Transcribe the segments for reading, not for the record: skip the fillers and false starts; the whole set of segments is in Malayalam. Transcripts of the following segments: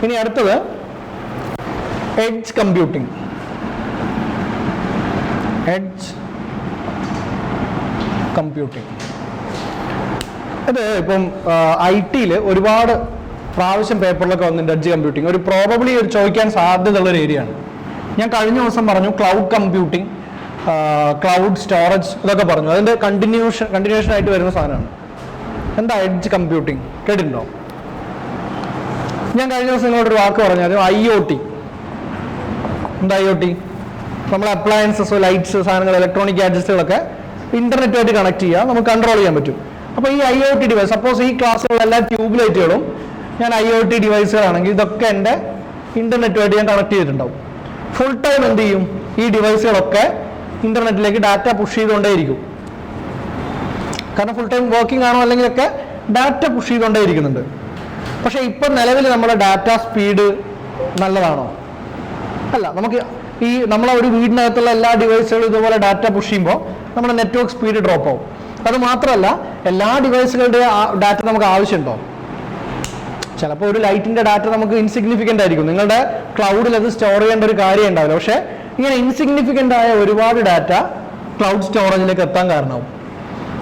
ഇനി അടുത്തത് എഡ്ജ് കമ്പ്യൂട്ടിംഗ്. എഡ്ജ് കമ്പ്യൂട്ടിംഗ് ഇത് ഇപ്പം IT-യിൽ ഒരുപാട് പ്രാവശ്യം പേപ്പറിലൊക്കെ വന്നിട്ടുണ്ട്. എഡ്ജ് കമ്പ്യൂട്ടിംഗ് ഒരു പ്രോബബ്ലി ഒരു ചോദിക്കാൻ സാധ്യതയുള്ള ഒരു ഏരിയ ആണ്. ഞാൻ കഴിഞ്ഞ ദിവസം പറഞ്ഞു ക്ലൗഡ് കമ്പ്യൂട്ടിംഗ്, ക്ലൗഡ് സ്റ്റോറേജ് ഇതൊക്കെ പറഞ്ഞു. അതിൻ്റെ കണ്ടിന്യൂഷൻ ആയിട്ട് വരുന്ന സാധനമാണ്. എന്താ എഡ്ജ് കമ്പ്യൂട്ടിംഗ് കേട്ടിട്ടുണ്ടോ? ഞാൻ കഴിഞ്ഞ ദിവസം നിങ്ങളോടൊരു വാക്ക് പറഞ്ഞു, അത് IoT. എന്താ IoT? നമ്മളെ അപ്ലയൻസസ്, ലൈറ്റ്സ്, സാധനങ്ങൾ, ഇലക്ട്രോണിക് ഗാഡ്ജറ്റ്സുകളൊക്കെ ഇന്റർനെറ്റുമായിട്ട് കണക്ട് ചെയ്യുക, നമുക്ക് കൺട്രോൾ ചെയ്യാൻ പറ്റും. അപ്പോൾ ഈ IoT ഡിവൈസ്, സപ്പോസ് ഈ ക്ലാസ്സിലുള്ള എല്ലാ ട്യൂബ് ലൈറ്റുകളും ഞാൻ IoT ഡിവൈസുകളാണെങ്കിൽ ഇതൊക്കെ എൻ്റെ ഇന്റർനെറ്റുമായിട്ട് ഞാൻ കണക്ട് ചെയ്തിട്ടുണ്ടാവും. ഫുൾ ടൈം എന്ത് ചെയ്യും? ഈ ഡിവൈസുകളൊക്കെ ഇന്റർനെറ്റിലേക്ക് ഡാറ്റ പുഷ് ചെയ്തുകൊണ്ടേയിരിക്കും. കാരണം ഫുൾ ടൈം വർക്കിംഗ് ആണോ അല്ലെങ്കിലൊക്കെ ഡാറ്റ പുഷ് ചെയ്തുകൊണ്ടേയിരിക്കുന്നുണ്ട്. പക്ഷേ ഇപ്പം നിലവിൽ നമ്മുടെ ഡാറ്റ സ്പീഡ് നല്ലതാണോ? അല്ല. നമുക്ക് ഈ നമ്മളെ ഒരു വീടിനകത്തുള്ള എല്ലാ ഡിവൈസുകളും ഇതുപോലെ ഡാറ്റ പുഷ് ചെയ്യുമ്പോൾ നമ്മുടെ നെറ്റ്വർക്ക് സ്പീഡ് ഡ്രോപ്പ് ആവും. അത് മാത്രമല്ല, എല്ലാ ഡിവൈസുകളുടെ ഡാറ്റ നമുക്ക് ആവശ്യമുണ്ടോ? ചിലപ്പോൾ ഒരു ലൈറ്റിന്റെ ഡാറ്റ നമുക്ക് ഇൻസിഗ്നിഫിക്കൻ്റ് ആയിരിക്കും. നിങ്ങളുടെ ക്ലൗഡിൽ അത് സ്റ്റോർ ചെയ്യേണ്ട ഒരു കാര്യം ഉണ്ടാവില്ല. പക്ഷേ ഇങ്ങനെ ഇൻസിഗ്നിഫിക്കൻ്റ് ആയ ഒരുപാട് ഡാറ്റ ക്ലൗഡ് സ്റ്റോറേജിലേക്ക് എത്താൻ കാരണമാവും.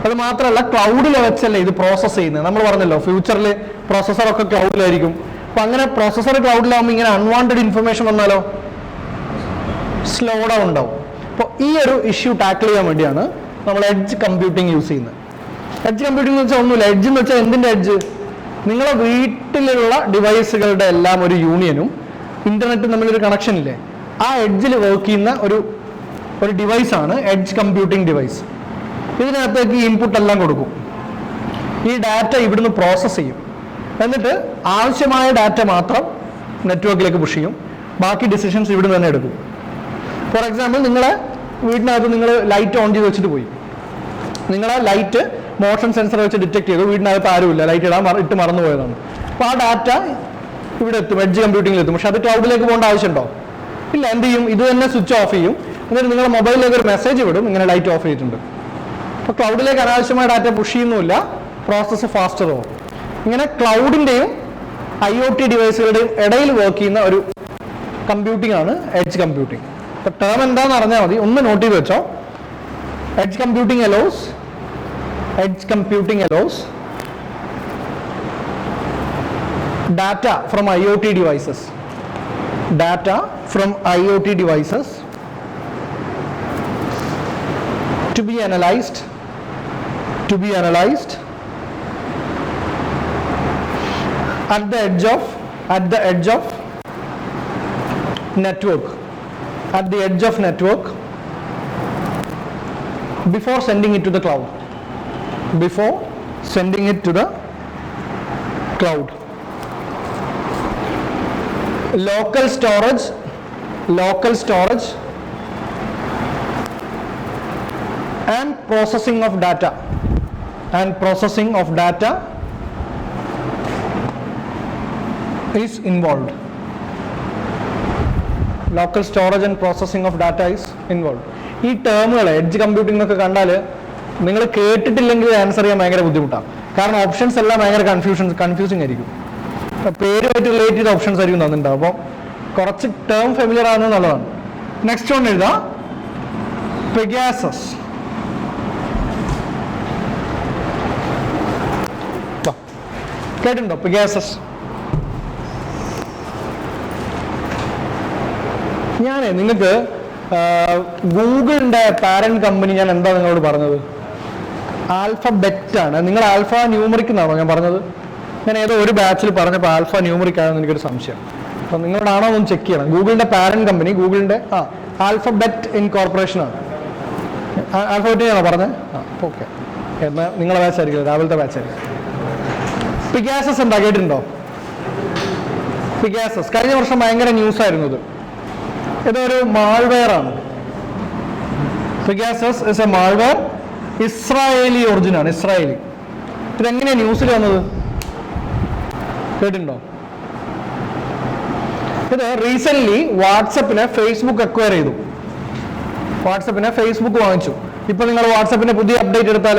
അത് മാത്രമല്ല, ക്ലൗഡിൽ വെച്ചല്ലേ ഇത് പ്രോസസ്സ് ചെയ്യുന്നത്. നമ്മൾ പറഞ്ഞല്ലോ ഫ്യൂച്ചറിൽ പ്രോസസ്സറൊക്കെ ക്ലൗഡിലായിരിക്കും. അപ്പം അങ്ങനെ പ്രോസസ്സർ ക്ലൗഡിലാവുമ്പോൾ ഇങ്ങനെ അൺവാണ്ടഡ് ഇൻഫർമേഷൻ വന്നാലോ സ്ലോ ഡൗൺ ഉണ്ടാവും. അപ്പോൾ ഈ ഒരു ഇഷ്യൂ ടാക്കിൾ ചെയ്യാൻ വേണ്ടിയാണ് നമ്മൾ എഡ്ജ് കമ്പ്യൂട്ടിംഗ് യൂസ് ചെയ്യുന്നത്. എഡ്ജ് കമ്പ്യൂട്ടിംഗ് എന്ന് വെച്ചാൽ ഒന്നുമില്ല. എഡ്ജ് എന്ന് വെച്ചാൽ എന്തിൻ്റെ എഡ്ജ്? നിങ്ങളെ വീട്ടിലുള്ള ഡിവൈസുകളുടെ എല്ലാം ഒരു യൂണിയനും ഇന്റർനെറ്റും തമ്മിലൊരു കണക്ഷൻ ഇല്ലേ, ആ എഡ്ജിൽ വർക്ക് ചെയ്യുന്ന ഒരു ഡിവൈസാണ് എഡ്ജ് കമ്പ്യൂട്ടിംഗ് ഡിവൈസ്. ഇതിനകത്തേക്ക് ഇൻപുട്ട് എല്ലാം കൊടുക്കും. ഈ ഡാറ്റ ഇവിടുന്ന് പ്രോസസ്സ് ചെയ്യും. എന്നിട്ട് ആവശ്യമായ ഡാറ്റ മാത്രം നെറ്റ്വർക്കിലേക്ക് പുഷ് ചെയ്യും. ബാക്കി ഡിസിഷൻസ് ഇവിടുന്ന് തന്നെ എടുക്കും. ഫോർ എക്സാമ്പിൾ, നിങ്ങളെ വീടിനകത്ത് നിങ്ങൾ ലൈറ്റ് ഓൺ ചെയ്ത് വെച്ചിട്ട് പോയി. നിങ്ങളെ ലൈറ്റ് മോഷൻ സെൻസർ വെച്ച് ഡിറ്റക്ട് ചെയ്തു. വീടിനകത്ത് ആരുമില്ല, ലൈറ്റ് ഇട്ട് മറന്നു പോയതാണ്. അപ്പോൾ ആ ഡാറ്റ ഇവിടെ എത്തും, എഡ്ജ് കമ്പ്യൂട്ടിംഗിൽ എത്തും. പക്ഷെ അത് ക്ലൗഡിലേക്ക് പോകേണ്ട ആവശ്യമുണ്ടോ? ഇല്ല. എന്ത് ചെയ്യും? ഇത് തന്നെ സ്വിച്ച് ഓഫ് ചെയ്യും. എന്നിട്ട് നിങ്ങളുടെ മൊബൈലിലേക്ക് ഒരു മെസ്സേജ് വിടും, ഇങ്ങനെ ലൈറ്റ് ഓഫ് ചെയ്തിട്ടുണ്ട്. അപ്പോൾ ക്ലൗഡിലേക്ക് അനാവശ്യമായ ഡാറ്റ പുഷ് ചെയ്യുന്നുമില്ല, പ്രോസസ്സ് ഫാസ്റ്റർ ആവും. ഇങ്ങനെ ക്ലൗഡിൻ്റെയും IoT ഡിവൈസുകളുടെയും ഇടയിൽ വർക്ക് ചെയ്യുന്ന ഒരു കമ്പ്യൂട്ടിംഗ് ആണ് എഡ്ജ് കമ്പ്യൂട്ടിംഗ്. അപ്പോൾ ടേം എന്താണെന്ന് അറിഞ്ഞാൽ മതി, ഒന്ന് നോട്ട് ചെയ്ത് വെച്ചോ. Edge computing allows data from IoT devices to be analyzed at the edge of network before sending it to the cloud. Local storage and processing of data is involved. Local storage and processing of data is involved. ഈ ടേമുകൾ എഡ്ജ് കമ്പ്യൂട്ടിംഗ് എന്നൊക്കെ കണ്ടാൽ നിങ്ങൾ കേട്ടിട്ടില്ലെങ്കിൽ ആൻസർ ചെയ്യാൻ ഭയങ്കര ബുദ്ധിമുട്ടാണ്. കാരണം ഓപ്ഷൻസ് എല്ലാം ഭയങ്കര കൺഫ്യൂസിങ് ആയിരിക്കും. പേരുമായിട്ട് റിലേറ്റ് ചെയ്ത ഓപ്ഷൻസ് ആയിരിക്കും തന്നിട്ടുണ്ടാവും. അപ്പോൾ കുറച്ച് ടേം ഫെമിലിയർ ആകുന്നത് നല്ലതാണ്. നെക്സ്റ്റ് വൺ എഴുതാം, പെഗാസസ്. കേട്ടിട്ടുണ്ടോ പെഗാസസ്? നിങ്ങൾക്ക് ഗൂഗിളിന്റെ പാരന്റ് കമ്പനി ഞാൻ എന്താ നിങ്ങളോട് പറഞ്ഞത്? ആൽഫബെറ്റ് ആണ്. നിങ്ങൾ ആൽഫ ന്യൂമറിക് എന്നാണോ ഞാൻ പറഞ്ഞത്? ഞാൻ ഏതോ ഒരു ബാച്ചിൽ പറഞ്ഞപ്പോൾ ആൽഫ ന്യൂമറിക് ആണെന്ന് എനിക്കൊരു സംശയം. അപ്പം നിങ്ങളോടാണോ ഒന്ന് ചെക്ക് ചെയ്യണം. ഗൂഗിളിന്റെ പാരന്റ് കമ്പനി ഗൂഗിളിന്റെ ആൽഫബെറ്റ് ഇൻകോർപ്പറേഷൻ ആണ്. ആൽഫബെറ്റിനാണോ പറഞ്ഞത്? ഓക്കെ. എന്നാൽ നിങ്ങളെ ബാച്ച് ആയിരിക്കും, രാവിലത്തെ ബാച്ച് ആയിരിക്കും. പിഗാസസ് എന്താ കേട്ടിട്ടുണ്ടോ? പിഗാസസ് കഴിഞ്ഞ വർഷം ഭയങ്കര ന്യൂസ് ആയിരുന്നു. ഇതൊരു മാൾവെയർ ആണ്. Pegasus is a malware. Israeli origin ആണ്. ഇസ്രായേലി. ഇതെങ്ങനെയാണ് ന്യൂസിൽ വന്നത്? കേട്ടിട്ടുണ്ടോ? ഇത് റീസെന്റ് വാട്സപ്പിനെ ഫേസ്ബുക്ക് അക്വയർ ചെയ്തു. ഫേസ്ബുക്ക് വാങ്ങിച്ചു. ഇപ്പൊ നിങ്ങൾ വാട്സപ്പിന്റെ പുതിയ അപ്ഡേറ്റ് എടുത്താൽ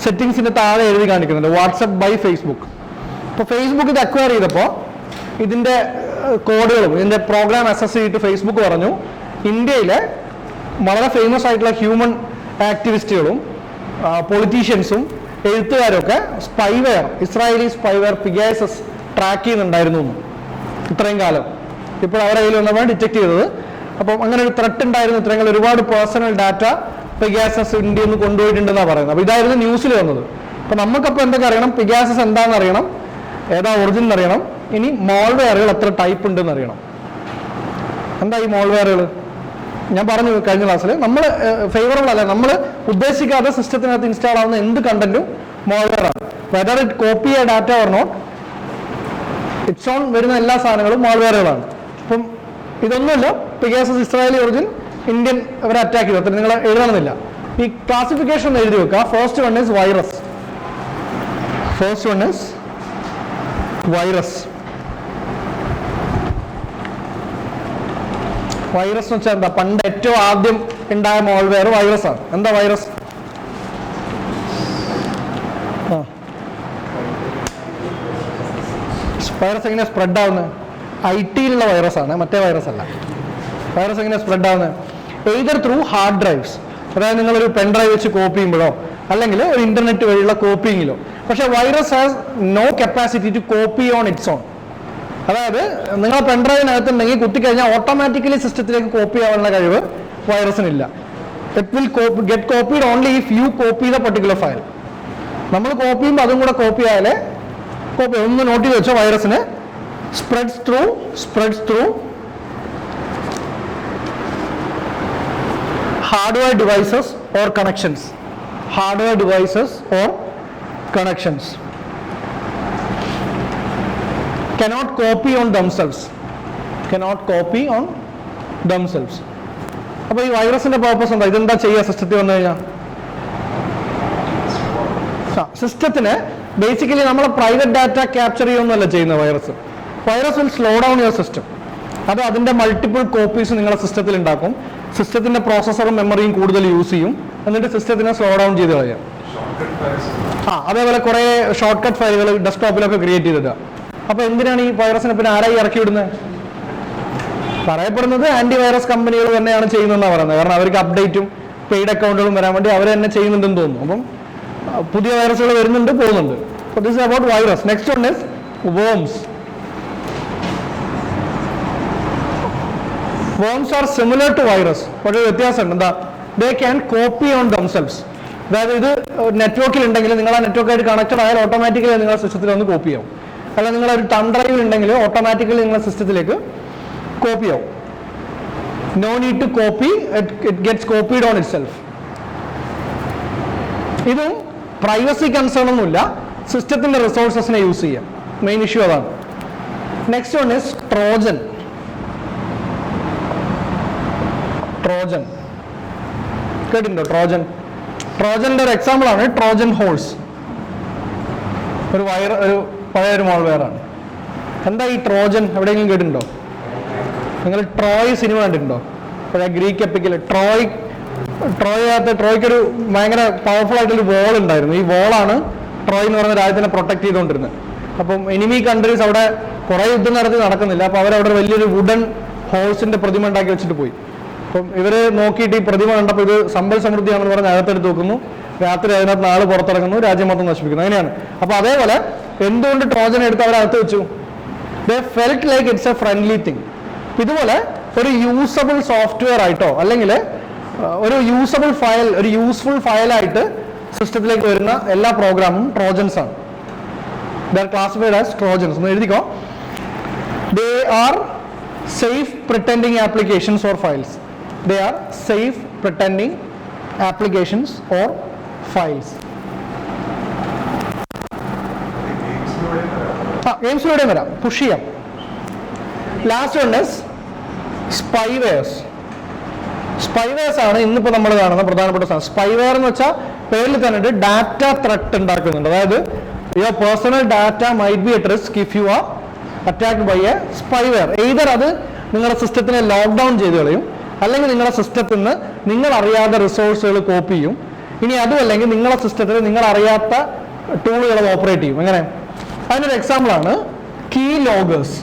സെറ്റിംഗ്സിന്റെ താഴെ എഴുതി കാണിക്കുന്നുണ്ട് വാട്സപ്പ് ബൈ ഫേസ്ബുക്ക്. ഇപ്പൊ ഫേസ്ബുക്ക് ഇത് അക്വയർ ചെയ്തപ്പോൾ ഇതിന്റെ കോഡുകളും ഇതിൻ്റെ പ്രോഗ്രാം അസസ് ചെയ്തിട്ട് ഫേസ്ബുക്ക് പറഞ്ഞു ഇന്ത്യയിലെ വളരെ ഫേമസ് ആയിട്ടുള്ള ഹ്യൂമൻ ആക്ടിവിസ്റ്റുകളും പൊളിറ്റീഷ്യൻസും എഴുത്തുകാരൊക്കെ spyware, Israeli spyware Pegasus track ചെയ്യുന്നുണ്ടായിരുന്നു എന്ന് ഇത്രയും കാലം. ഇപ്പോൾ അവരുടെ കയ്യിൽ വന്നപ്പോൾ ഡിറ്റക്ട് ചെയ്തത്. അപ്പം അങ്ങനെ ഒരു ത്രെട്ട് ഉണ്ടായിരുന്നു. ഇത്രയും കാലം ഒരുപാട് പേഴ്സണൽ ഡാറ്റ പിഗാസസ് ഇന്ത്യയിൽ നിന്ന് കൊണ്ടുപോയിട്ടുണ്ടെന്നാണ് പറയുന്നത്. അപ്പോൾ ഇതായിരുന്നു ന്യൂസിൽ വന്നത്. അപ്പോൾ നമുക്കപ്പോൾ എന്തൊക്കെ അറിയണം? പിഗാസസ് എന്താണെന്ന് അറിയണം, ഏതാ ഒറിജിൻ അറിയണം, ഇനി മോൾവെയറുകൾ എത്ര ടൈപ്പ് ഉണ്ടെന്ന് അറിയണം. എന്താ ഈ മോൾവെയറുകൾ? ഞാൻ പറഞ്ഞു കഴിഞ്ഞ ക്ലാസ്സിൽ, നമ്മൾ ഫേവറബിൾ അല്ല, നമ്മൾ ഉദ്ദേശിക്കാതെ സിസ്റ്റത്തിനകത്ത് ഇൻസ്റ്റാൾ ആവുന്ന എന്ത് കണ്ടന്റും മോൾവെയർ ആണ്. Whether it copy a data or not, its own വരുന്ന എല്ലാ സാധനങ്ങളും മോൾവെയറുകളാണ്. അപ്പം ഇതൊന്നുമില്ല, പിഗാസസ് ഇസ്രായേലി ഒറിജിൻ, ഇന്ത്യൻ അവരെ അറ്റാക്ക് ചെയ്തു. അത്ര നിങ്ങൾ എഴുതണമെന്നില്ല. ഈ ക്ലാസിഫിക്കേഷൻ ഒന്ന് എഴുതി വെക്കുക. First one is virus. First one is virus. Virus എന്ന് വെച്ചാൽ എന്താ? പണ്ട് ഏറ്റവും ആദ്യം ഉണ്ടായ മോൾവെയർ വൈറസ് ആണ്. എന്താ വൈറസ്? വൈറസ് എങ്ങനെ സ്പ്രെഡ് ആവുന്നത്? IT-യിലുള്ള വൈറസ് ആണ്, മറ്റേ വൈറസ് അല്ല. വൈറസ് എങ്ങനെ സ്പ്രെഡ് ആവുന്നത്? എയ്തർ ത്രൂ ഹാർഡ് ഡ്രൈവ്സ്, അതായത് നിങ്ങളൊരു പെൻ ഡ്രൈവ് വെച്ച് കോപ്പി ചെയ്യുമ്പോഴോ അല്ലെങ്കിൽ ഒരു ഇന്റർനെറ്റ് വഴിയുള്ള കോപ്പിയിങ്ങിലോ. പക്ഷെ virus has no capacity to copy on its own. അതായത് നിങ്ങൾ പെൻഡ്രൈവിനകത്ത് ഉണ്ടെങ്കിൽ കുത്തിക്കഴിഞ്ഞാൽ ഓട്ടോമാറ്റിക്കലി സിസ്റ്റത്തിലേക്ക് കോപ്പി ആവാനുള്ള കഴിവ് വൈറസിനില്ല. It will get copied only if you copy the particular file. നമ്മൾ കോപ്പി ചെയ്യുമ്പോൾ അതും കൂടെ കോപ്പി ആയാലേ കോപ്പി. ഒന്ന് നോട്ട് ചെയ്ത് വെച്ചോ, വൈറസിന് spreads through hardware devices or connections. Hardware devices or connections. Cannot copy on themselves. Cannot copy on themselves. അപ്പോൾ ഈ വൈറസിന്റെ പർപ്പസ് എന്താ? ഇതെന്താ ചെയ്യുക സിസ്റ്റത്തിൽ വന്നു കഴിഞ്ഞാൽ? സിസ്റ്റത്തിന് ബേസിക്കലി നമ്മളെ പ്രൈവറ്റ് ഡാറ്റ ക്യാപ്ചർ ചെയ്യുന്നല്ല ചെയ്യുന്ന virus. Virus will slow down your system. അത് അതിന്റെ മൾട്ടിപ്പിൾ കോപ്പീസ് നിങ്ങളുടെ സിസ്റ്റത്തിൽ ഉണ്ടാക്കും. സിസ്റ്റത്തിന്റെ പ്രോസസ്സറും മെമ്മറിയും കൂടുതൽ യൂസ് ചെയ്യും. എന്നിട്ട് സിസ്റ്റത്തിനെ സ്ലോ ഡൗൺ ചെയ്ത് കളയാം. അതേപോലെ കുറെ ഷോർട്ട് കട്ട് ഫയലുകൾ ഡെസ്ക്ടോപ്പിലൊക്കെ ക്രിയേറ്റ് ചെയ്തിടുക. അപ്പൊ എന്തിനാണ് ഈ വൈറസിനെ പിന്നെ ആരായി ഇറക്കി വിടുന്നത്? പറയപ്പെടുന്നത് ആന്റി വൈറസ് കമ്പനികൾ തന്നെയാണ് ചെയ്യുന്നതെന്നാണ് പറയുന്നത്. കാരണം അവർക്ക് അപ്ഡേറ്റും പെയ്ഡ് അക്കൗണ്ടുകളും വരാൻ വേണ്ടി അവർ തന്നെ ചെയ്യുന്നുണ്ടെന്ന് തോന്നുന്നു. അപ്പം പുതിയ വൈറസുകൾ വരുന്നുണ്ട്, പോകുന്നുണ്ട്. So this is about virus. Next one is worms. Worms are similar to virus. പക്ഷേ വ്യത്യാസമുണ്ട്. എന്താ? They can copy on themselves. അതായത് ഇത് നെറ്റ്വർക്കിൽ ഉണ്ടെങ്കിൽ നിങ്ങൾ ആ നെറ്റ്വർക്കായിട്ട് കണക്റ്റഡ് ആയാൽ ഓട്ടോമാറ്റിക്കലി നിങ്ങളുടെ സിസ്റ്റത്തിൽ ഒന്ന് കോപ്പി ആവും. അല്ല നിങ്ങളൊരു തം ഡ്രൈവിൽ ഉണ്ടെങ്കിൽ ഓട്ടോമാറ്റിക്കലി നിങ്ങളുടെ സിസ്റ്റത്തിലേക്ക് കോപ്പി ആവും. No need to copy, it gets copied on itself. ഇതും പ്രൈവസി കൺസേൺ ഒന്നുമില്ല, സിസ്റ്റത്തിന്റെ റിസോഴ്സസിനെ യൂസ് ചെയ്യാം. മെയിൻ ഇഷ്യൂ അതാണ്. Next one is Trojan. Trojan കേട്ടിട്ടുണ്ടോ? ട്രോജന്റെ ഒരു എക്സാമ്പിൾ ആണ് ട്രോജൻ ഹോഴ്സ്. ഒരു പഴയൊരു മോൾവെയർ ആണ്. എന്താ ഈ ട്രോജൻ? എവിടെയെങ്കിലും കേട്ടിട്ടുണ്ടോ? നിങ്ങൾ ട്രോയ് സിനിമ കണ്ടിട്ടുണ്ടോ? പഴയ ഗ്രീക്ക് എപ്പിക്കൽ ട്രോയ്ക്കൊരു ഭയങ്കര പവർഫുൾ ആയിട്ടൊരു വോൾ ഉണ്ടായിരുന്നു. ഈ വോളാണ് ട്രോയ് എന്ന് പറയുന്ന രാജ്യത്തിനെ പ്രൊട്ടക്ട് ചെയ്തുകൊണ്ടിരുന്നത്. അപ്പം എനിമി കൺട്രീസ് അവിടെ കുറെ യുദ്ധം നടക്കുന്നില്ല. അപ്പോൾ അവരവിടെ വലിയൊരു വുഡൻ ഹോഴ്സിന്റെ പ്രതിമ ഉണ്ടാക്കി വെച്ചിട്ട് പോയി. അപ്പം ഇവര് നോക്കിയിട്ട് ഈ പ്രതിമ കണ്ടപ്പോൾ ഇത് സമ്പൽ സമൃദ്ധിയാണെന്ന് പറഞ്ഞ് അകത്തെടുത്ത് വെക്കുന്നു. രാത്രി അതിനകത്ത് നാള് പുറത്തിറങ്ങുന്നു, രാജ്യം മൊത്തം നശിപ്പിക്കുന്നു. അങ്ങനെയാണ്. അപ്പൊ അതേപോലെ എന്തുകൊണ്ട് ട്രോജൻ എടുത്ത് അവരകത്ത് വെച്ചു? They felt like it's a friendly thing. ഇതുപോലെ ഒരു യൂസബിൾ സോഫ്റ്റ്വെയർ ആയിട്ടോ അല്ലെങ്കിൽ ഒരു യൂസബിൾ ഫയൽ, ഒരു യൂസ്ഫുൾ ഫയലായിട്ട് സിസ്റ്റത്തിലേക്ക് വരുന്ന എല്ലാ പ്രോഗ്രാമും ട്രോജൻസ് ആണ്. They are classified as Trojans. ഒന്ന് എഴുതിക്കോ. They are safe pretending applications or files. They are safe pretending applications or files. ഗെയിംസിലൂടെ വരാം, പുഷ് ചെയ്യാം. Last one is spywares. Spywares ആണ് ഇന്നിപ്പോൾ നമ്മൾ കാണുന്ന പ്രധാനപ്പെട്ട സാധനം. സ്പൈവെയർ എന്ന് വെച്ചാൽ പേരിൽ തന്നെ ഡാറ്റ ത്രെട്ട് ഉണ്ടാക്കുന്നുണ്ട്. അതായത് your personal data might be at risk if you are attacked by a spyware. Either അത് നിങ്ങളുടെ സിസ്റ്റത്തിനെ ലോക്ക്ഡൗൺ ചെയ്ത് കളയും, അല്ലെങ്കിൽ നിങ്ങളുടെ സിസ്റ്റത്തിൽ നിന്ന് നിങ്ങൾ അറിയാത്ത റിസോഴ്സുകൾ കോപ്പി ചെയ്യും. ഇനി അതുമല്ലെങ്കിൽ നിങ്ങളുടെ സിസ്റ്റത്തിൽ നിങ്ങൾ അറിയാത്ത ടൂളുകൾ ഓപ്പറേറ്റ് ചെയ്യും. എങ്ങനെ? അതിനൊരു എക്സാമ്പിളാണ് കീ ലോഗേഴ്സ്.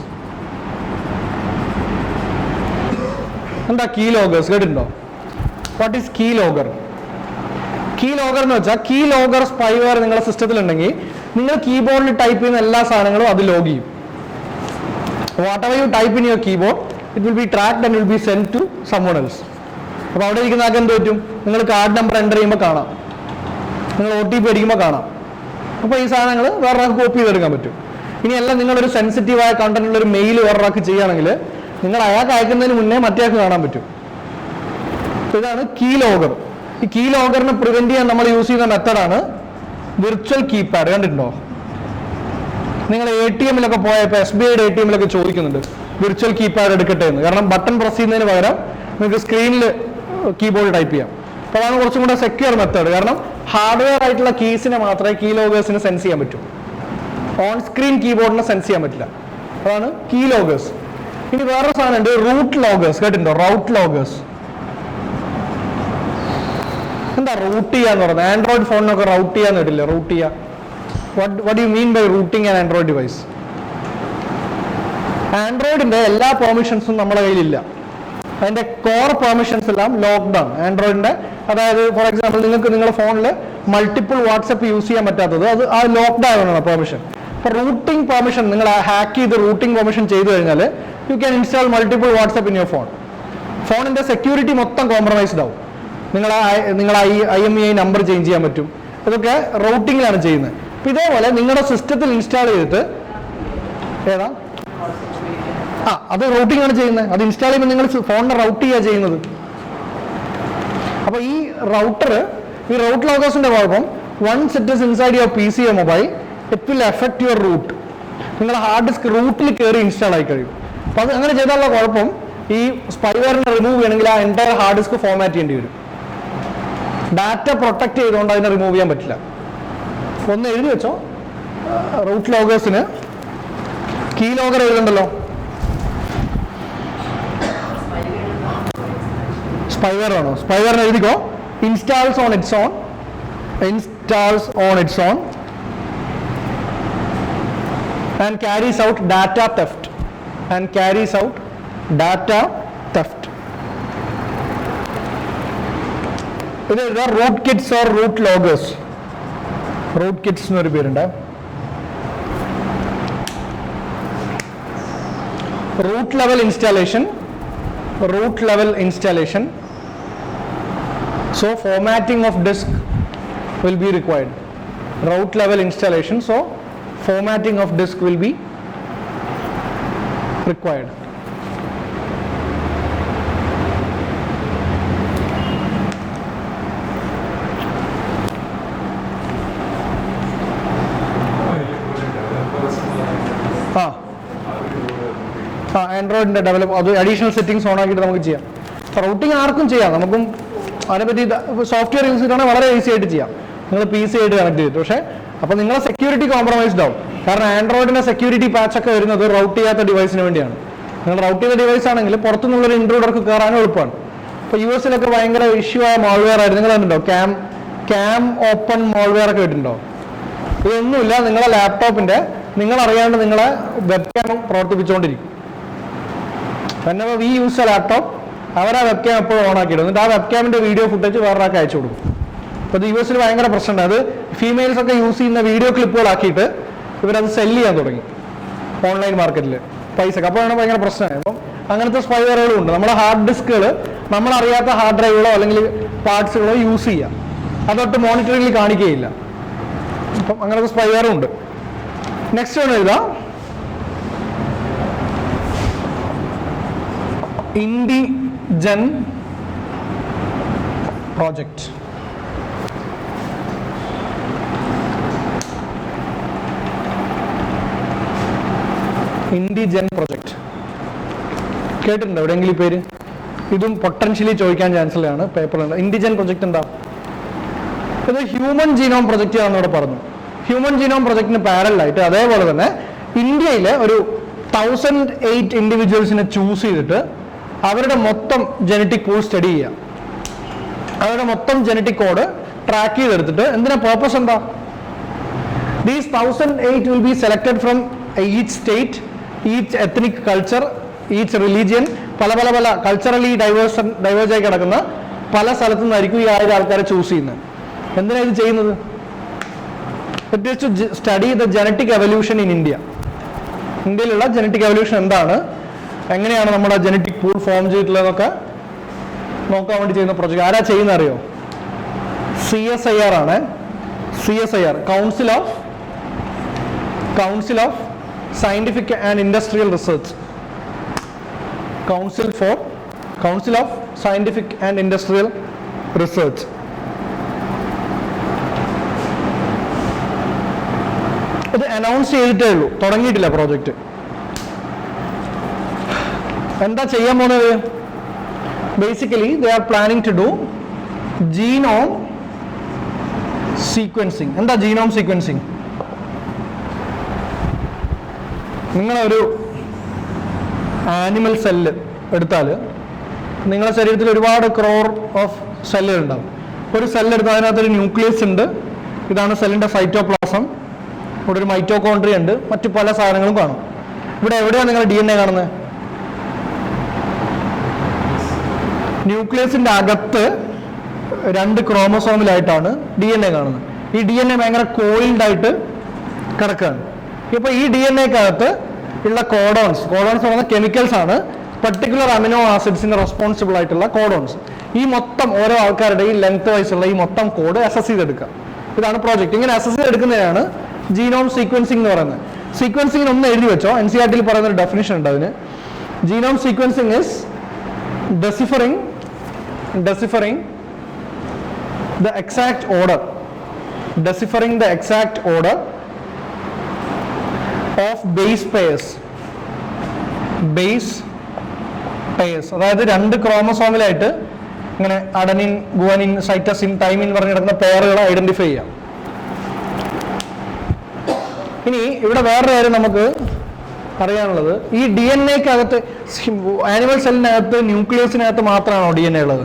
എന്താ കീ ലോഗേഴ്സ് കേട്ടിട്ടുണ്ടോ? What is key logger? Key logger എന്ന് വെച്ചാൽ കീ ലോഗർ സ്പൈവെയർ നിങ്ങളുടെ സിസ്റ്റത്തിൽ ഉണ്ടെങ്കിൽ നിങ്ങൾ കീബോർഡിൽ ടൈപ്പ് ചെയ്യുന്ന എല്ലാ സാധനങ്ങളും അത് ലോഗ് ചെയ്യും. Whatever you type in your keyboard it will be tracked and will be send to someone else. അപ്പോൾ അവിടെ ഇരിക്കുന്ന ആൾക്ക് എന്ത് പറ്റും? നിങ്ങൾ കാർഡ് നമ്പർ എൻ്റർ ചെയ്യുമ്പോൾ കാണാം, നിങ്ങൾ OTP അടിക്കുമ്പോൾ കാണാം. അപ്പോൾ ഈ സാധനങ്ങൾ വേറൊരാൾക്ക് കോപ്പി ചെയ്തെടുക്കാൻ പറ്റും. ഇനിയല്ല നിങ്ങളൊരു സെൻസിറ്റീവായ കണ്ടന്റുള്ള ഒരു മെയിൽ വേറൊരാൾക്ക് ചെയ്യുകയാണെങ്കിൽ നിങ്ങൾ അയാൾക്ക് അയക്കുന്നതിന് മുന്നേ മറ്റേയാൾക്ക് കാണാൻ പറ്റും. ഇതാണ് കീ ലോഗർ. ഈ കീ ലോഗറിനെ പ്രിവെന്റ് ചെയ്യാൻ നമ്മൾ യൂസ് ചെയ്യുന്ന മെത്തഡാണ് വിർച്വൽ കീപാഡ്. കണ്ടിട്ടുണ്ടോ? നിങ്ങൾ ATM-ലൊക്കെ പോയപ്പോൾ SBIയുടെ ATM-ലൊക്കെ ചോദിക്കുന്നുണ്ട് വിർച്വൽ കീപാഡ് എടുക്കട്ടെ എന്ന്. കാരണം ബട്ടൺ പ്രസ് ചെയ്യുന്നതിന് പകരം നിങ്ങൾക്ക് സ്ക്രീനിൽ കീബോർഡ് ടൈപ്പ് ചെയ്യാം. അപ്പോൾ അതാണ് കുറച്ചും കൂടെ സെക്യൂർ മെത്തേഡ്. കാരണം ഹാർഡ്വെയർ ആയിട്ടുള്ള കീസിനെ മാത്രമേ കീ ലോഗേഴ്സിന് സെൻസ് ചെയ്യാൻ പറ്റൂ, ഓൺ സ്ക്രീൻ കീബോർഡിനെ സെൻസ് ചെയ്യാൻ പറ്റില്ല. അതാണ് കീ ലോഗേഴ്സ്. ഇനി വേറൊരു സാധനം ഉണ്ട്, റൂട്ട് ലോഗേഴ്സ്. കേട്ടിട്ടുണ്ടോ? റൗട്ട് ലോഗേഴ്സ്. എന്താ റൂട്ട് ചെയ്യാന്ന് പറയുന്നത്? ആൻഡ്രോയിഡ് ഫോണിനൊക്കെ റൗട്ട് ചെയ്യാന്ന് കേട്ടില്ലേ? റൂട്ട് ചെയ്യുക. What you mean by rooting an Android device? ആൻഡ്രോയിഡിന്റെ എല്ലാ പെർമിഷൻസും നമ്മുടെ കയ്യിലില്ല. അതിന്റെ കോർ പെർമിഷൻസ് എല്ലാം ലോക്ക്ഡ് ആണ് ആൻഡ്രോയിഡിന്റെ. അതായത് ഫോർ എക്സാമ്പിൾ നിങ്ങൾക്ക് നിങ്ങളുടെ ഫോണിൽ മൾട്ടിപ്പിൾ വാട്സപ്പ് യൂസ് ചെയ്യാൻ പറ്റാത്തത് അത് ആ ലോക്ക്ഡ് ആയതാണ് പെർമിഷൻ. അപ്പോൾ റൂട്ടിംഗ് പെർമിഷൻ നിങ്ങൾ ഹാക്ക് ചെയ്ത് റൂട്ടിംഗ് പെർമിഷൻ ചെയ്തു കഴിഞ്ഞാൽ you can install multiple WhatsApp in your phone. ഫോണിന്റെ സെക്യൂരിറ്റി മൊത്തം കോംപ്രമൈസ്ഡ് ആവും. നിങ്ങൾ IMEI നമ്പർ ചേഞ്ച് ചെയ്യാൻ പറ്റും. ഇതൊക്കെ റൂട്ടിങ്ങിലാണ് ചെയ്യുന്നത്. അപ്പോൾ ഇതേപോലെ നിങ്ങളുടെ സിസ്റ്റത്തിൽ ഇൻസ്റ്റാൾ ചെയ്തിട്ട് ഏതാ അത് റൂട്ടിംഗ് ആണ് ചെയ്യുന്നത്. അത് ഇൻസ്റ്റാൾ ചെയ്യുമ്പോൾ നിങ്ങൾ ഫോണിനെ റൗട്ട് ചെയ്യുക ചെയ്യുന്നത്. അപ്പോൾ ഈ റൂട്ട് ലോഗേഴ്സിന്റെ കുഴപ്പം, once it is inside your PC or mobile it will affect your root. നിങ്ങൾ ഹാർഡ് ഡിസ്ക് റൂട്ടിൽ കയറി ഇൻസ്റ്റാൾ ആയി കഴിയും. അപ്പോൾ അത് അങ്ങനെ ചെയ്താലുള്ള കുഴപ്പം, ഈ സ്പൈവെയറിനെ റിമൂവ് ചെയ്യണമെങ്കിൽ ആ എൻ്റയർ ഹാർഡ് ഡിസ്ക് ഫോർമാറ്റ് ചെയ്യേണ്ടി വരും. ഡാറ്റ പ്രൊട്ടക്ട് ചെയ്തുകൊണ്ട് അതിനെ റിമൂവ് ചെയ്യാൻ പറ്റില്ല. ഒന്ന് എഴുതി വെച്ചോ, റൂട്ട് ലോഗേഴ്സിന് കീ ലോഗർ എഴുതണ്ടല്ലോ. സ്പൈവെയർ ആണോ? സ്പൈവെയറിന് എഴുതിക്കോ. Installs on its own and carries out data theft. ഇത് root kits or root loggers. Root kits എന്നൊരു പേരുണ്ട്. Root level installation. So formatting of disk will be required. Root level installation. So formatting of disk will be required. ആൻഡ്രോയിഡിന്റെ ഡെവലപ്പ് അത് അഡീഷണൽ സെറ്റിംഗ്സ് ഓൺ ആക്കിയിട്ട് നമുക്ക് ചെയ്യാം. റൂട്ടിങ് ആർക്കും ചെയ്യാം. നമുക്കും അതിനെപ്പറ്റി സോഫ്റ്റ്വെയർ യൂസ് ചെയ്തിട്ടാണെങ്കിൽ വളരെ ഈസി ആയിട്ട് ചെയ്യാം. നിങ്ങൾ PC ആയിട്ട് കണക്ട് ചെയ്തിട്ട്. പക്ഷേ അപ്പോൾ നിങ്ങളെ സെക്യൂരിറ്റി കോംപ്രമൈസ്ഡ് ആവും. കാരണം ആൻഡ്രോയിഡിന്റെ സെക്യൂരിറ്റി പാച്ചൊക്കെ വരുന്നത് റൗട്ട് ചെയ്യാത്ത ഡിവൈസിന് വേണ്ടിയാണ്. നിങ്ങൾ റൗട്ട് ചെയ്ത ഡിവൈസ് ആണെങ്കിൽ പുറത്തുനിന്നുള്ളൊരു ഇൻട്രൂഡർക്ക് കയറാനും എളുപ്പമാണ്. ഇപ്പോൾ US-ലൊക്കെ ഭയങ്കര ഇഷ്യൂ ആയ മാൾവെയർ ആയിരുന്നു. നിങ്ങൾ കണ്ടിട്ടുണ്ടോ? ക്യാം ഓപ്പൺ മാൾവെയർ ഒക്കെ കേട്ടിട്ടുണ്ടോ? ഇതൊന്നുമില്ല, നിങ്ങളെ ലാപ്ടോപ്പിന്റെ നിങ്ങളറിയാണ്ട് നിങ്ങളെ വെബ്കാം പ്രവർത്തിപ്പിച്ചുകൊണ്ടിരിക്കും. whenever we use a laptop, അവരാ വെബ്കാം എപ്പോഴും ഓൺ ആക്കിയിടും. എന്നിട്ട് ആ വെബ്കാമിന്റെ വീഡിയോ ഫുട്ടേജ് വേറൊരാൾക്ക് അയച്ചു കൊടുക്കും. അപ്പോൾ ഇത് US-ൽ ഭയങ്കര പ്രശ്നമുണ്ട്. അത് ഫീമെയിൽസ് ഒക്കെ യൂസ് ചെയ്യുന്ന വീഡിയോ ക്ലിപ്പുകളാക്കിയിട്ട് ഇവരത് സെല്ല് ചെയ്യാൻ തുടങ്ങി ഓൺലൈൻ മാർക്കറ്റിൽ പൈസക്ക്. അപ്പോഴാണ് ഭയങ്കര പ്രശ്നമായി. അപ്പം അങ്ങനത്തെ സ്പൈവെയറുകളും ഉണ്ട്. നമ്മുടെ ഹാർഡ് ഡിസ്കുകൾ നമ്മളറിയാത്ത ഹാർഡ് ഡ്രൈവുകളോ അല്ലെങ്കിൽ പാർട്സുകളോ യൂസ് ചെയ്യാം. അതൊട്ട് മോണിറ്ററിംഗിൽ കാണിക്കുകയില്ല. അപ്പം അങ്ങനത്തെ സ്പൈവെയറും ഉണ്ട്. നെക്സ്റ്റ് ആണ് എഴുതാം, IndiGen project. IndiGen project കേട്ടിട്ടുണ്ടോ എവിടെയെങ്കിലും ഈ പേര്? ഇതും പൊട്ടൻഷ്യലി ചോദിക്കാൻ ചാൻസ് ഉള്ളതാണ് പേപ്പറിലുണ്ട്. IndiGen project എന്താ? ഇത് ഹ്യൂമൻ ജീനോം പ്രൊജക്റ്റ് ആണെന്ന് ഇവിടെ പറഞ്ഞു. ഹ്യൂമൻ ജീനോം പ്രൊജക്റ്റിന് പാരലായിട്ട് അതേപോലെ തന്നെ ഇന്ത്യയിലെ ഒരു 1008 ഇൻഡിവിജ്വൽസിനെ ചൂസ് ചെയ്തിട്ട് അവരുടെ മൊത്തം ജനറ്റിക് പൂൾ സ്റ്റഡി ചെയ്യുക. അവരുടെ മൊത്തം ജനറ്റിക് കോഡ് ട്രാക്ക് ചെയ്തെടുത്തിട്ട് എന്തിനാ പർപ്പസ് എന്താ? These 1008 will be selected from each state, each ethnic culture, each religion, പല പല പല കൾച്ചറലി ഡൈവേഴ്സായി കിടക്കുന്ന പല സ്ഥലത്തു നിന്നായിരിക്കും ഈ 1000 ആൾക്കാരെ ചൂസ് ചെയ്യുന്നത്. എന്തിനാണ് ഇത് ചെയ്യുന്നത്? It is to study the genetic evolution in India. ഇന്ത്യയിലുള്ള ജനറ്റിക് എവല്യൂഷൻ എന്താണ്, എങ്ങനെയാണ് നമ്മുടെ ജനറ്റിക് പൂൾ ഫോം ചെയ്തിട്ടുള്ളതൊക്കെ നോക്കാൻ വേണ്ടി ചെയ്യുന്ന പ്രൊജക്ട്. ആരാ ചെയ്യുന്ന അറിയോ? CSIR ആണ്. CSIR, council of scientific and industrial research. Council of scientific and industrial research. ഇത് അനൗൺസ് ചെയ്തിട്ടേ ഉള്ളൂ, തുടങ്ങിയിട്ടില്ല പ്രോജക്റ്റ്. എന്താ ചെയ്യാൻ പോകുന്നത്? Basically they are planning to do genome sequencing. എന്താ ജീനോം സീക്വൻസിങ്? നിങ്ങളൊരു ആനിമൽ സെല്ല് എടുത്താൽ നിങ്ങളുടെ ശരീരത്തിൽ ഒരുപാട് ക്രോർ ഓഫ് സെല്ലുകൾ ഉണ്ടാവും. ഒരു സെല്ല് എടുത്താൽ അതിനകത്തൊരു ന്യൂക്ലിയസ് ഉണ്ട്, ഇതാണ് സെല്ലിൻ്റെ സൈറ്റോപ്ലാസം. ഇവിടെ ഒരു മൈറ്റോകോൺട്രിയ ഉണ്ട്, മറ്റു പല സാധനങ്ങളും കാണും. ഇവിടെ എവിടെയാണ് നിങ്ങൾ DNA കാണുന്നത്? ന്യൂക്ലിയസിന്റെ അകത്ത് 2 ക്രോമസോമിലായിട്ടാണ് DNA കാണുന്നത്. ഈ DNA ഭയങ്കര കോയിൽഡ് ആയിട്ട് കിടക്കുകയാണ്. ഇപ്പോൾ ഈ DNAക്കകത്ത് ഉള്ള കോഡോൺസ് പറയുന്ന കെമിക്കൽസ് ആണ് പർട്ടിക്കുലർ അമിനോ ആസിഡ്സിന് റെസ്പോൺസിബിൾ ആയിട്ടുള്ള കോഡോൺസ്. ഈ മൊത്തം ഓരോ ആൾക്കാരുടെയും ലെങ്ത് വൈസുള്ള ഈ മൊത്തം കോഡ് അസസ് ചെയ്തെടുക്കുക. ഇതാണ് പ്രോജക്റ്റ്. ഇങ്ങനെ അസസ് ചെയ്തെടുക്കുന്നതിനാണ് ജീനോം സീക്വൻസിങ് എന്ന് പറയുന്നത്. സീക്വൻസിങ്ങിന് ഒന്ന് എഴുതി വെച്ചോ, NCERT പറയുന്ന ഒരു ഡെഫിനിഷൻ ഉണ്ട് അതിന്. Genome sequencing is deciphering the exact order of base pairs. അതായത് 2 ക്രോമസോമിലായിട്ട് ഇങ്ങനെ അഡനിൻ, ഗുവനിൻ, സൈറ്റസിൻ, തൈമിൻ പറഞ്ഞ് കിടക്കുന്ന പെയറുകളെ ഐഡന്റിഫൈ ചെയ്യാം. ഇനി ഇവിടെ വേറൊരു കാര്യം നമുക്ക് അറിയാനുള്ളത്, ഈ DNAക്കകത്ത് ആനിമൽ സെല്ലിനകത്ത് ന്യൂക്ലിയസിനകത്ത് മാത്രമാണോ DNA ഉള്ളത്?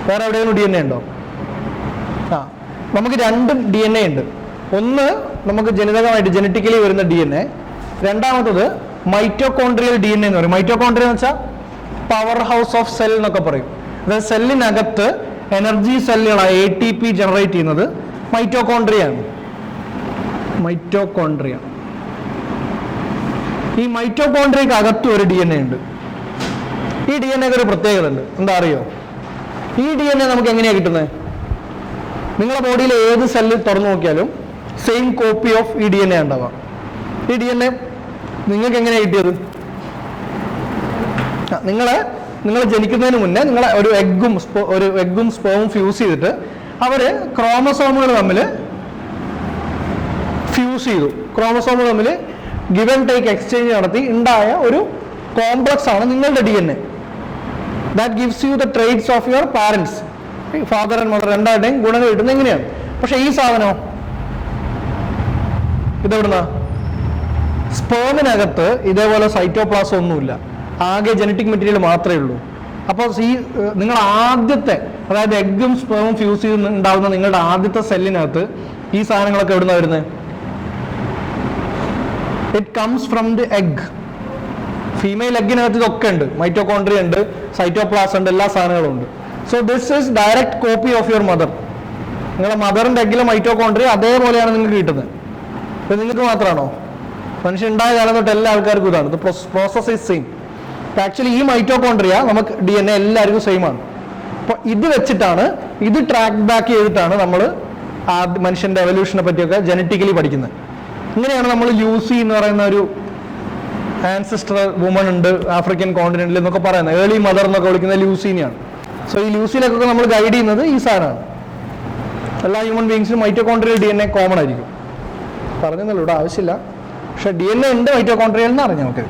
വേറെ എവിടെയെങ്കിലും DNA ഉണ്ടോ? നമുക്ക് 2 DNA ഉണ്ട്. ഒന്ന് നമുക്ക് ജനിതകമായിട്ട് ജനറ്റിക്കലി വരുന്ന DNA, രണ്ടാമത്തത് മൈറ്റോകോൺട്രിയൽ DNA എന്ന് പറയും. മൈറ്റോകോൺട്രിയ എന്ന് വെച്ചാൽ പവർ ഹൗസ് ഓഫ് സെൽ എന്നൊക്കെ പറയും. അതായത് സെല്ലിനകത്ത് എനർജി സെല്ലുകളായ ATP ജനറേറ്റ് ചെയ്യുന്നത് മൈറ്റോകോൺട്രിയാണ്. ഈ മൈറ്റോകോൺട്രിയക്ക് അകത്തും ഒരു DNA ഉണ്ട്. ഈ DNA ഒരു പ്രത്യേകത ഉണ്ട്, എന്താ അറിയോ? ഈ DNA നമുക്ക് എങ്ങനെയാണ് കിട്ടുന്നത്? നിങ്ങളുടെ ബോഡിയിൽ ഏത് സെല്ല് തുറന്നു നോക്കിയാലും സെയിം കോപ്പി ഓഫ് ഈ DNA ഉണ്ടാവാം. ഈ DNA നിങ്ങൾക്ക് എങ്ങനെയാണ് കിട്ടിയത്? നിങ്ങൾ ജനിക്കുന്നതിന് മുന്നേ നിങ്ങളെ ഒരു എഗ്ഗും സ്പേമും ഫ്യൂസ് ചെയ്തിട്ട് അവര് ക്രോമസോമുകൾ തമ്മിൽ ഫ്യൂസ് ചെയ്തു. ക്രോമസോമുകൾ തമ്മിൽ ഗിവ് ആൻഡ് ടേക്ക് എക്സ്ചേഞ്ച് നടത്തി ഉണ്ടായ ഒരു കോംപ്ലക്സ് ആണ് നിങ്ങളുടെ DNA. That gives you the traits of your parents. Father and mother രണ്ടാരുടെയും ഗുണങ്ങൾ കിട്ടുന്നത് എങ്ങനെയാണ്? പക്ഷെ ഈ സാധനമോ ഇതെവിടുന്ന? സ്പേമിനകത്ത് ഇതേപോലെ സൈറ്റോപ്ലാസം ഒന്നുമില്ല, ആകെ ജനറ്റിക് മെറ്റീരിയൽ മാത്രമേ ഉള്ളൂ. അപ്പോൾ നിങ്ങൾ ആദ്യത്തെ, അതായത് എഗ്ഗും സ്പേമും ഫ്യൂസ് ചെയ്ത് ഉണ്ടാവുന്ന നിങ്ങളുടെ ആദ്യത്തെ സെല്ലിനകത്ത് ഈ സാധനങ്ങളൊക്കെ എവിടുന്ന വരുന്നത്? It comes from the egg. Female എഗ്ഗിനകത്ത് ഇതൊക്കെ ഉണ്ട്, മൈറ്റോകോൺട്രിയ ഉണ്ട്, സൈറ്റോപ്ലാസം ഉണ്ട്, എല്ലാ സാധനങ്ങളും ഉണ്ട്. So this is direct copy of your mother. നിങ്ങളുടെ മദറിന്റെ എഗ്ഗിലെ മൈറ്റോകോൺട്രിയ അതേപോലെയാണ് നിങ്ങൾക്ക് കിട്ടുന്നത്. ഇത് നിങ്ങൾക്ക് മാത്രമാണോ? മനുഷ്യൻ ഉണ്ടായ കാലം തൊട്ട് എല്ലാ ആൾക്കാർക്കും ഇതാണ്. The process is same. Actually ഈ മൈറ്റോകോൺട്രിയ നമുക്ക് DNA എല്ലാവർക്കും സെയിം ആണ്. അപ്പോൾ ഇത് വെച്ചിട്ടാണ്, ഇത് ട്രാക്ക് ബാക്ക് ചെയ്തിട്ടാണ് നമ്മൾ മനുഷ്യന്റെ എവല്യൂഷനെ പറ്റിയൊക്കെ ജനറ്റിക്കലി പഠിക്കുന്നത്. ഇങ്ങനെയാണ് നമ്മൾ ലൂസി എന്ന് പറയുന്ന ഒരു ആൻസിസ്റ്റർ വുമൺ ഉണ്ട് ആഫ്രിക്കൻ കോണ്ടിനെന്റിൽ എന്നൊക്കെ പറയുന്നത്. ഏർലി മദർ എന്നൊക്കെ വിളിക്കുന്നത് ലൂസീനെയാണ്. സോ ഈ ലൂസിയിലൊക്കെ നമ്മൾ ഗൈഡ് ചെയ്യുന്നത് ഈ സാധനമാണ്. എല്ലാ ഹ്യൂമൻ ബീങ്സിനും മൈറ്റോകോൺട്രിയൽ DNA കോമൺ ആയിരിക്കും. പറഞ്ഞെന്നല്ലോ, ഇവിടെ ആവശ്യമില്ല. പക്ഷെ DNA ഉണ്ട് മൈറ്റോകോൺട്രിയൽ എന്ന് അറിഞ്ഞാൽ നമുക്ക്.